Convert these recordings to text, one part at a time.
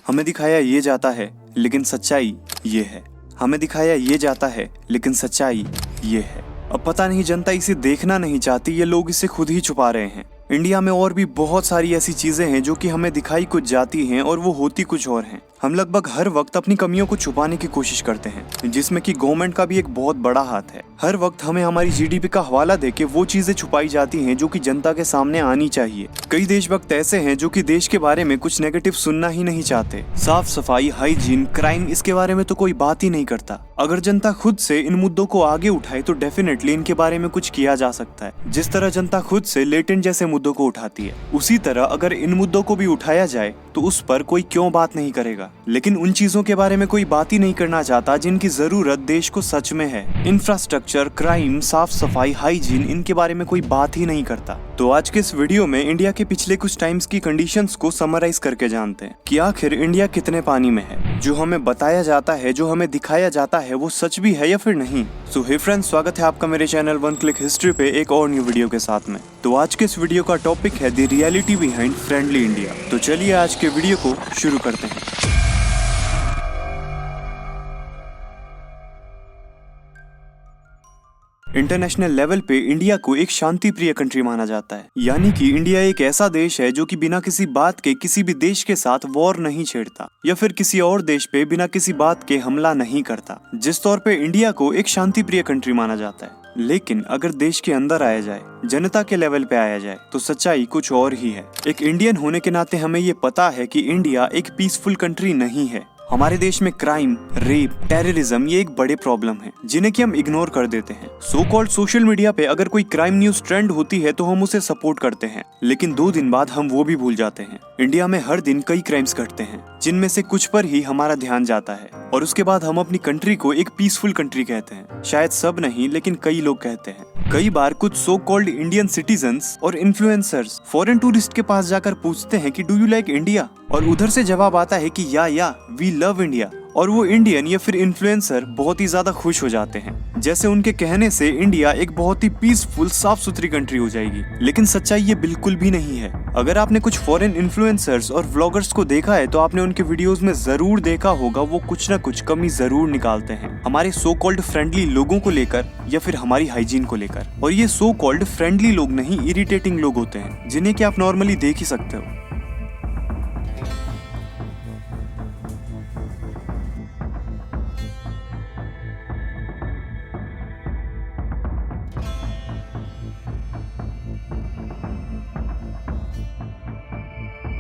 हमें दिखाया ये जाता है लेकिन सच्चाई ये है। हमें दिखाया ये जाता है लेकिन सच्चाई ये है। अब पता नहीं जनता इसे देखना नहीं चाहती, ये लोग इसे खुद ही छुपा रहे हैं। इंडिया में और भी बहुत सारी ऐसी चीजें हैं जो कि हमें दिखाई कुछ जाती हैं और वो होती कुछ और हैं। हम लगभग हर वक्त अपनी कमियों को छुपाने की कोशिश करते हैं, जिसमें कि गवर्नमेंट का भी एक बहुत बड़ा हाथ है। हर वक्त हमें हमारी जीडीपी का हवाला देके वो चीजें छुपाई जाती हैं जो कि जनता के सामने आनी चाहिए। कई देशभक्त ऐसे हैं जो कि देश के बारे में कुछ नेगेटिव सुनना ही नहीं चाहते। साफ सफाई, हाइजीन, क्राइम, इसके बारे में तो कोई बात ही नहीं करता। अगर जनता खुद से इन मुद्दों को आगे उठाए तो डेफिनेटली इनके बारे में कुछ किया जा सकता है। जिस तरह जनता खुद से लेटेंट जैसे मुद्दों को उठाती है, उसी तरह अगर इन मुद्दों को भी उठाया जाए तो उस पर कोई क्यों बात नहीं करेगा। लेकिन उन चीजों के बारे में कोई बात ही नहीं करना चाहता जिनकी जरूरत देश को सच में है। इंफ्रास्ट्रक्चर, क्राइम, साफ सफाई, हाइजीन, इनके बारे में कोई बात ही नहीं करता। तो आज के इस वीडियो में इंडिया के पिछले कुछ टाइम्स की कंडीशंस को समराइज करके जानते हैं कि आखिर इंडिया कितने पानी में है। जो हमें बताया जाता है, जो हमें दिखाया जाता है, वो सच भी है या फिर नहीं। सो हे फ्रेंड्स, स्वागत है आपका मेरे चैनल वन क्लिक हिस्ट्री पे एक और न्यू वीडियो के साथ में। तो आज के इस वीडियो का टॉपिक है the reality behind friendly India. तो चलिए आज के वीडियो को शुरू करते हैं। इंटरनेशनल लेवल पे इंडिया को एक शांति प्रिय कंट्री माना जाता है, यानी कि इंडिया एक ऐसा देश है जो कि बिना किसी बात के किसी भी देश के साथ वॉर नहीं छेड़ता या फिर किसी और देश पे बिना किसी बात के हमला नहीं करता। जिस तौर पे इंडिया को एक शांति प्रिय कंट्री माना जाता है, लेकिन अगर देश के अंदर आया जाए, जनता के लेवल पे आया जाए, तो सच्चाई कुछ और ही है। एक इंडियन होने के नाते हमें ये पता है कि इंडिया एक पीसफुल कंट्री नहीं है। हमारे देश में क्राइम, रेप, टेररिज्म ये एक बड़े प्रॉब्लम है जिन्हें कि हम इग्नोर कर देते हैं। सो कॉल्ड सोशल मीडिया पे अगर कोई क्राइम न्यूज ट्रेंड होती है तो हम उसे सपोर्ट करते हैं, लेकिन 2 दिन बाद हम वो भी भूल जाते हैं। इंडिया में हर दिन कई क्राइम्स घटते हैं जिनमें से कुछ पर ही हमारा ध्यान जाता है और उसके बाद हम अपनी कंट्री को एक पीसफुल कंट्री कहते हैं। शायद सब नहीं, लेकिन कई लोग कहते हैं। कई बार कुछ सो कॉल्ड इंडियन सिटीजन्स और इन्फ्लुएंसर्स फॉरेन टूरिस्ट के पास जाकर पूछते हैं कि डू यू लाइक इंडिया, और उधर से जवाब आता है कि या वी लव इंडिया, और वो इंडियन या फिर इन्फ्लुएंसर बहुत ही ज्यादा खुश हो जाते हैं, जैसे उनके कहने से इंडिया एक बहुत ही पीसफुल, साफ सुथरी कंट्री हो जाएगी। लेकिन सच्चाई ये बिल्कुल भी नहीं है। अगर आपने कुछ फॉरेन इन्फ्लुएंसर्स और व्लॉगर्स को देखा है तो आपने उनके वीडियोस में जरूर देखा होगा वो कुछ न कुछ कमी जरूर निकालते हैं हमारे सो कॉल्ड फ्रेंडली लोगों को लेकर या फिर हमारी हाइजीन को लेकर। और ये सो कॉल्ड फ्रेंडली लोग नहीं, इरिटेटिंग लोग होते हैं जिन्हें कि आप नॉर्मली देख ही सकते हो।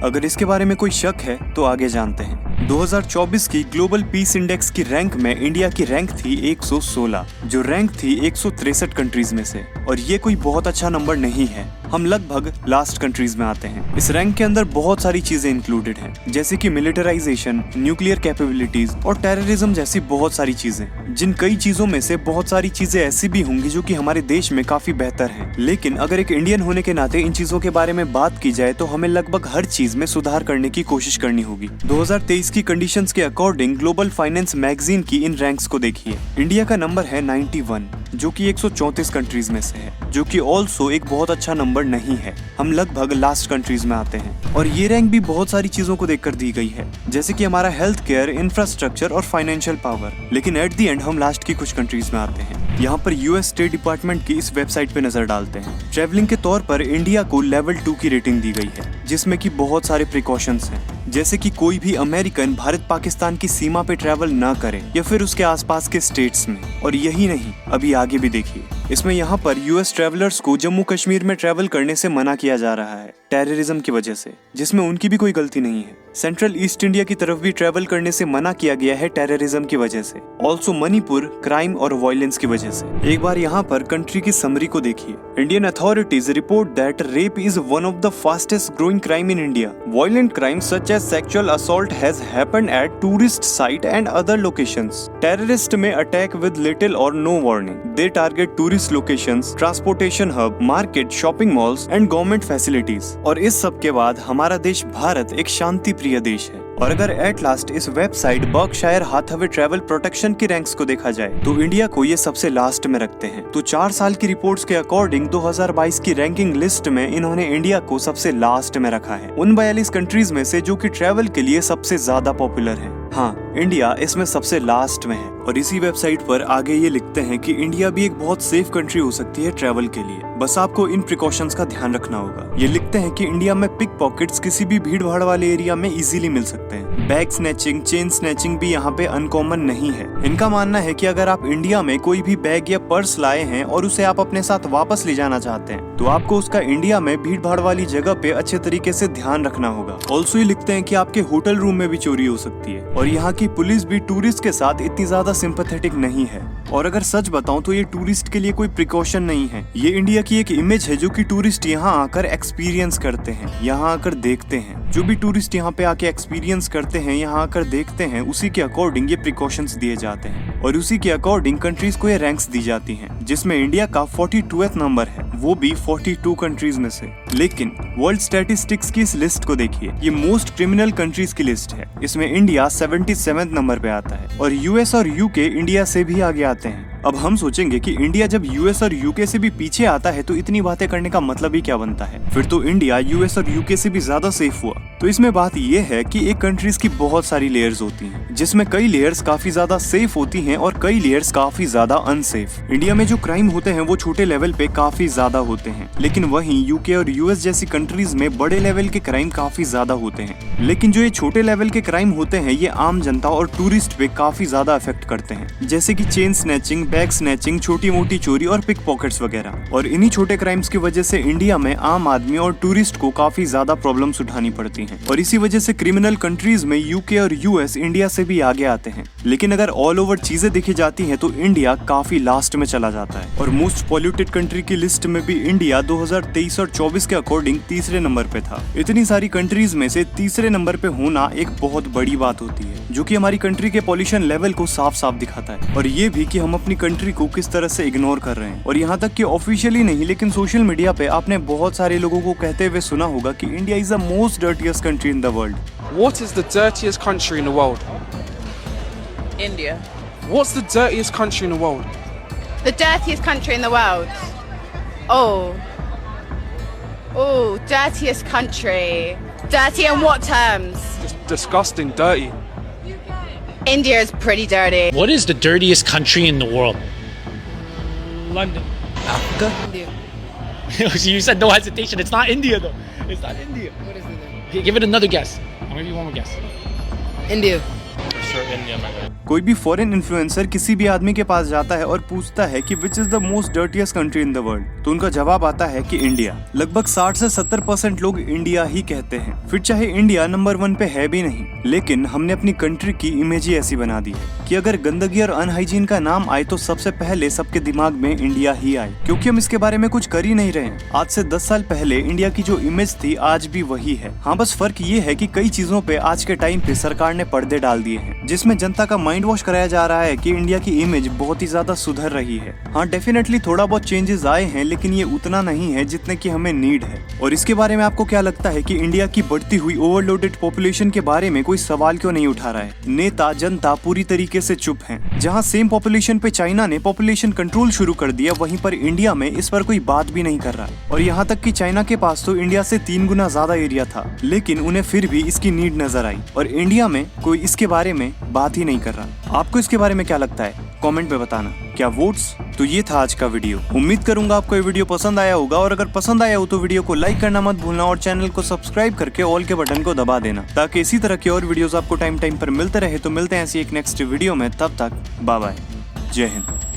अगर इसके बारे में कोई शक है तो आगे जानते हैं। 2024 की ग्लोबल पीस इंडेक्स की रैंक में इंडिया की रैंक थी 116, जो रैंक थी 163 कंट्रीज में से, और ये कोई बहुत अच्छा नंबर नहीं है। हम लगभग लास्ट कंट्रीज में आते हैं। इस रैंक के अंदर बहुत सारी चीजें इंक्लूडेड हैं, जैसे कि मिलिटराइजेशन, न्यूक्लियर कैपेबिलिटीज और टेररिज्म जैसी बहुत सारी चीजें, जिन कई चीजों में से बहुत सारी चीजें ऐसी भी होंगी जो कि हमारे देश में काफी बेहतर हैं। लेकिन अगर एक इंडियन होने के नाते इन चीजों के बारे में बात की जाए तो हमें लगभग हर चीज में सुधार करने की कोशिश करनी होगी। 2023 की कंडीशंस के अकॉर्डिंग ग्लोबल फाइनेंस मैगजीन की इन रैंक्स को देखिए। इंडिया का नंबर है 91, जो कि 134 कंट्रीज में से है, जो कि ऑल्सो एक बहुत अच्छा नंबर नहीं है। हम लगभग लास्ट कंट्रीज में आते हैं, और ये रैंक भी बहुत सारी चीजों को देखकर दी गई है, जैसे कि हमारा हेल्थ केयर, इंफ्रास्ट्रक्चर और फाइनेंशियल पावर। लेकिन एट द एंड हम लास्ट की कुछ कंट्रीज में आते हैं। यहाँ पर यूएस स्टेट डिपार्टमेंट की इस वेबसाइट पे नजर डालते हैं। ट्रेवलिंग के तौर पर इंडिया को लेवल 2 की रेटिंग दी गई है, जिसमें कि बहुत सारे प्रिकॉशंस हैं, जैसे कि कोई भी अमेरिकन भारत पाकिस्तान की सीमा पे ट्रैवल ना करे या फिर उसके आसपास के स्टेट्स में। और यही नहीं, अभी आगे भी देखिए, इसमें यहाँ पर यूएस ट्रैवलर्स को जम्मू कश्मीर में ट्रैवल करने से मना किया जा रहा है टेररिज्म की वजह से, जिसमें उनकी भी कोई गलती नहीं है। सेंट्रल ईस्ट इंडिया की तरफ भी ट्रैवल करने से मना किया गया है टेररिज्म की वजह से, ऑल्सो मणिपुर क्राइम और वायलेंस की वजह से। एक बार यहाँ पर कंट्री की समरी को देखिए। Indian authorities report that rape is one of the fastest growing crime in India. Violent crime such as sexual assault has happened at tourist site and other locations. Terrorist may attack with little or no warning. They target tourist locations, transportation hub, market, shopping malls and government facilities. और इस सब के बाद हमारा देश भारत एक शांति प्रिय देश है, और अगर एट लास्ट इस website Berkshire Hathaway travel protection की रैंक्स को देखा जाए तो इंडिया को ये सबसे लास्ट में रखते हैं। तो 4 साल की रिपोर्ट्स के अकॉर्डिंग 2022 की रैंकिंग लिस्ट में इन्होंने इंडिया को सबसे लास्ट में रखा है उन 42 कंट्रीज में से जो कि ट्रैवल के लिए सबसे ज्यादा पॉपुलर है। हाँ, इंडिया इसमें सबसे लास्ट में है। और इसी वेबसाइट पर आगे ये लिखते हैं कि इंडिया भी एक बहुत सेफ कंट्री हो सकती है ट्रैवल के लिए, बस आपको इन प्रिकॉशंस का ध्यान रखना होगा। ये लिखते हैं कि इंडिया में पिक पॉकेट्स किसी भी भीड़ भाड़ वाले एरिया में इजीली मिल सकते हैं। बैग स्नैचिंग, चेन स्नैचिंग भी यहाँ पे अनकॉमन नहीं है। इनका मानना है कि अगर आप इंडिया में कोई भी बैग या पर्स लाए हैं और उसे आप अपने साथ वापस ले जाना चाहते हैं तो आपको उसका इंडिया में भीड़ भाड़ वाली जगह पे अच्छे तरीके से ध्यान रखना होगा। ऑल्सो ये लिखते हैं कि आपके होटल रूम में भी चोरी हो सकती है और यहाँ की पुलिस भी टूरिस्ट के साथ इतनी ज्यादा सिंपैथेटिक नहीं है। और अगर सच बताऊं तो ये टूरिस्ट के लिए कोई प्रिकॉशन नहीं है, ये इंडिया की एक इमेज है जो कि टूरिस्ट यहाँ आकर एक्सपीरियंस करते हैं, यहाँ आकर देखते हैं। जो भी टूरिस्ट यहाँ पे आके एक्सपीरियंस करते हैं, यहाँ आकर देखते हैं, उसी के अकॉर्डिंग ये प्रिकॉशंस दिए जाते हैं और उसी के अकॉर्डिंग कंट्रीज को ये रैंक्स दी जाती हैं, जिसमें इंडिया का 42वां नंबर है, वो भी 42 कंट्रीज में से। लेकिन वर्ल्ड स्टैटिस्टिक्स की इस लिस्ट को देखिए, ये मोस्ट क्रिमिनल कंट्रीज की लिस्ट है। इसमें इंडिया 77वें नंबर पे आता है और यूएस और यूके इंडिया से भी आगे आते हैं। अब हम सोचेंगे कि इंडिया जब यूएस और यूके से भी पीछे आता है तो इतनी बातें करने का मतलब ही क्या बनता है, फिर तो इंडिया यूएस और यूके से भी ज्यादा सेफ हुआ। तो इसमें बात ये है कि एक कंट्रीज की बहुत सारी लेयर्स होती हैं, जिसमें कई लेयर्स काफी ज्यादा सेफ होती हैं और कई लेयर्स काफी ज्यादा अनसेफ। इंडिया में जो क्राइम होते हैं वो छोटे लेवल पे काफी ज्यादा होते हैं, लेकिन वहीं यूके और यूएस जैसी कंट्रीज में बड़े लेवल के क्राइम काफी ज्यादा होते हैं। लेकिन जो ये छोटे लेवल के क्राइम होते हैं ये आम जनता और टूरिस्ट पे काफी ज्यादा इफेक्ट करते हैं, जैसे कि चेन स्नैचिंग, बैग स्नैचिंग, छोटी मोटी चोरी और पिक पॉकेट्स वगैरह। और इन्हीं छोटे क्राइम्स की वजह से इंडिया में आम आदमी और टूरिस्ट को काफी ज्यादा प्रॉब्लम्स उठानी पड़ती हैं और इसी वजह से क्रिमिनल कंट्रीज में यूके और यूएस इंडिया से भी आगे आते हैं। लेकिन अगर ऑल ओवर चीजें देखी जाती हैं तो इंडिया काफी लास्ट में चला जाता है और मोस्ट पॉल्यूटेड कंट्री की लिस्ट में भी इंडिया 2023 और 24 के अकॉर्डिंग तीसरे नंबर पे था। इतनी सारी कंट्रीज में से तीसरे नंबर पे होना एक बहुत बड़ी बात होती है, जो कि हमारी कंट्री के पॉल्यूशन लेवल को साफ साफ दिखाता है और ये भी कि हम अपनी कंट्री को किस तरह से इग्नोर कर रहे हैं। और यहाँ तक कि ऑफिशियली नहीं लेकिन सोशल मीडिया पे आपने बहुत सारे लोगों को कहते हुए सुना होगा कि India is the most dirtiest country in the world. What is the dirtiest country in the world? India. What's the dirtiest country in the world? The dirtiest country in the world. Oh, dirtiest country. Dirty in what terms? Just disgusting, dirty. India is pretty dirty. What is the dirtiest country in the world? London. Africa? India. You said no hesitation. It's not India though. It's not India. What is it? Give it another guess. I'll give you one more guess. India. Sure, India, my God. कोई भी foreign influencer किसी भी आदमी के पास जाता है और पूछता है कि which is the most dirtiest country in the world, तो उनका जवाब आता है कि इंडिया। लगभग 60 से 70% लोग इंडिया ही कहते हैं, फिर चाहे इंडिया नंबर 1 पे है भी नहीं। लेकिन हमने अपनी कंट्री की इमेज ही ऐसी बना दी है कि अगर गंदगी और अनहाइजीन का नाम आए तो सबसे पहले सबके दिमाग में इंडिया ही आए, क्योंकि हम इसके बारे में कुछ कर ही नहीं रहे। आज से 10 साल पहले इंडिया की जो इमेज थी आज भी वही है। हाँ, बस फर्क ये है कि कई चीजों पे आज के टाइम पे सरकार ने पर्दे डाल दिए हैं, जिसमें जनता का माइंड वॉश कराया जा रहा है कि इंडिया की इमेज बहुत ही ज्यादा सुधर रही है। हाँ, डेफिनेटली थोड़ा बहुत चेंजेस आए हैं, लेकिन ये उतना नहीं है जितने की हमें नीड है। और इसके बारे में आपको क्या लगता है कि इंडिया की बढ़ती हुई ओवरलोडेड पॉपुलेशन के बारे में कोई सवाल क्यों नहीं उठा रहा है? नेता जनता पूरी तरीके से चुप हैं। जहां सेम पॉपुलेशन पे चाइना ने पॉपुलेशन कंट्रोल शुरू कर दिया, वहीं पर इंडिया में इस पर कोई बात भी नहीं कर रहा है। और यहाँ तक कि चाइना के पास तो इंडिया से 3 गुना ज्यादा एरिया था, लेकिन उन्हें फिर भी इसकी नीड नजर आई और इंडिया में कोई इसके बारे में बात ही नहीं कर रहा। आपको इसके बारे में क्या लगता है? कमेंट में बताना। क्या वोट्स? तो ये था आज का वीडियो। उम्मीद करूंगा आपको ये वीडियो पसंद आया होगा और अगर पसंद आया हो तो वीडियो को लाइक करना मत भूलना और चैनल को सब्सक्राइब करके ऑल के बटन को दबा देना, ताकि इसी तरह की और वीडियोस आपको टाइम टाइम पर मिलते रहे। तो मिलते हैं ऐसी एक नेक्स्ट वीडियो में, तब तक बाय बाय, जय हिंद।